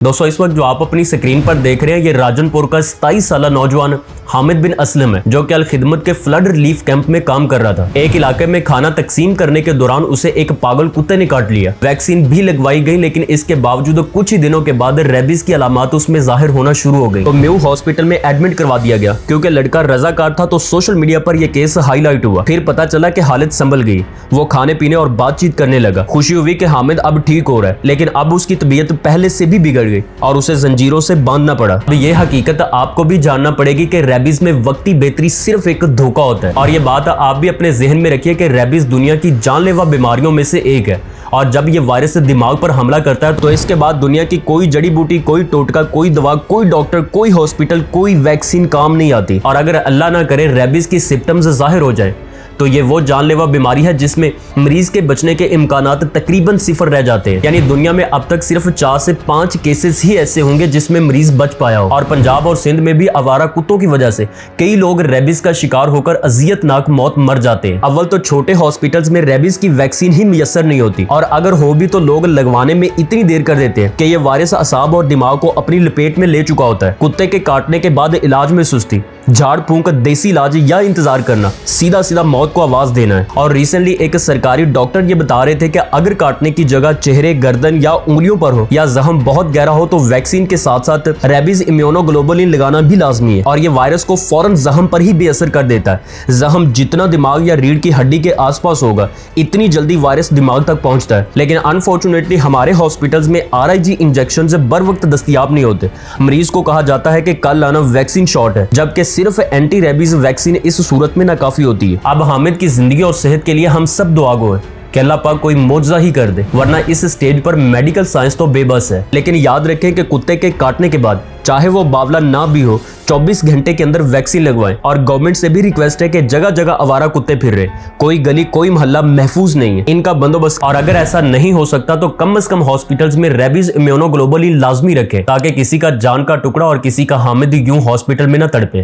दोस्तों इस वक्त जो आप अपनी स्क्रीन पर देख रहे हैं ये राजनपुर का 27 साल नौजवान हामिद बिन असलम है जो कि अल खिदमत के फ्लड रिलीफ कैंप में काम कर रहा था। एक इलाके में खाना तकसीम करने के दौरान उसे एक पागल कुत्ते ने काट लिया। वैक्सीन भी लगवाई गई लेकिन इसके बावजूद कुछ ही दिनों के बाद रेबीज की अलामत उसमें जाहिर होना शुरू हो गई तो म्यू हॉस्पिटल में एडमिट करवा दिया गया। क्योंकि लड़का रजाकार था तो सोशल मीडिया पर यह केस हाईलाइट हुआ। फिर पता चला कि हालत संभल गई, वो खाने पीने और बातचीत करने लगा। खुशी हुई कि हामिद अब ठीक हो रहा है लेकिन अब उसकी तबीयत पहले से भी बिगड़ गई और उसे जंजीरों से बांधना पड़ा। तो ये हकीकत आपको भी जानना पड़ेगी कि रेबीज में वक्ती बेहतरी सिर्फ एक धोखा होता है। और ये बात आप भी अपने जहन में रखिए कि रेबीज दुनिया की जानलेवा बीमारियों में से एक है और जब ये वायरस दिमाग पर हमला करता है तो इसके बाद दुनिया की कोई जड़ी बूटी, कोई टोटका, कोई दवा, कोई डॉक्टर, कोई हॉस्पिटल, कोई वैक्सीन काम नहीं आती। और अगर अल्लाह ना करे रेबीज की सिम्टम्स जाहिर हो जाए तो ये वो जानलेवा बीमारी है जिसमें मरीज के बचने के इम्कानात तकरीबन 0 रह जाते हैं। यानी दुनिया में अब तक सिर्फ 4 से 5 केसेस ही ऐसे होंगे जिसमें मरीज बच पाया हो। और पंजाब और सिंध में भी आवारा कुत्तों की वजह से कई लोग रेबीज का शिकार होकर अजियतनाक मौत मर जाते हैं। अव्वल तो छोटे हॉस्पिटल्स में रेबीज की वैक्सीन ही मुयसर नहीं होती और अगर हो भी तो लोग लगवाने में इतनी देर कर देते हैं कि ये वायरस असाब और दिमाग को अपनी लपेट में ले चुका होता है। कुत्ते के काटने के बाद इलाज में सुस्ती, झाड़ फूंक, देसी इलाज या इंतजार करना, सीधा सीधा मौत को आवाज देना है। और रिसेंटली एक सरकारी डॉक्टर ये बता रहे थे कि अगर काटने की जगह चेहरे, गर्दन या उंगलियों पर हो या जख्म बहुत गहरा हो तो वैक्सीन के साथ साथ रेबीज इम्यूनोग्लोबुलिन लगाना भी लाजमी है और ये वायरस को फौरन जख्म पर ही बेअसर कर देता है। जख्म जितना दिमाग या रीढ़ की हड्डी के आसपास होगा इतनी जल्दी वायरस दिमाग तक पहुंचता है। लेकिन अनफॉर्चुनेटली हमारे हॉस्पिटल्स में RIG इंजेक्शन बर वक्त दस्तयाब नहीं होते। मरीज को कहा जाता है कि कल आना वैक्सीन शॉट है, जबकि सिर्फ एंटी रेबीज वैक्सीन इस सूरत में नाकाफी होती है। अब हामिद की जिंदगी और सेहत के लिए हम सब दुआगो हैं कि अल्लाह पाक कोई मौजज़ा ही कर दे, वरना इस स्टेज पर मेडिकल साइंस तो बेबस है। लेकिन याद रखें कि कुत्ते के काटने के बाद चाहे वो बावला ना भी हो 24 घंटे के अंदर वैक्सीन लगवाएं। और गवर्नमेंट से भी रिक्वेस्ट है कि जगह जगह आवारा कुत्ते फिर रहे, कोई गली, कोई मोहल्ला महफूज नहीं है, इनका बंदोबस्त। और अगर ऐसा नहीं हो सकता तो कम से कम हॉस्पिटल्स में रेबीज इम्यूनोग्लोबुलिन लाजमी रखें ताकि किसी का जान का टुकड़ा और किसी का हामिद यूं हॉस्पिटल में न तड़पे।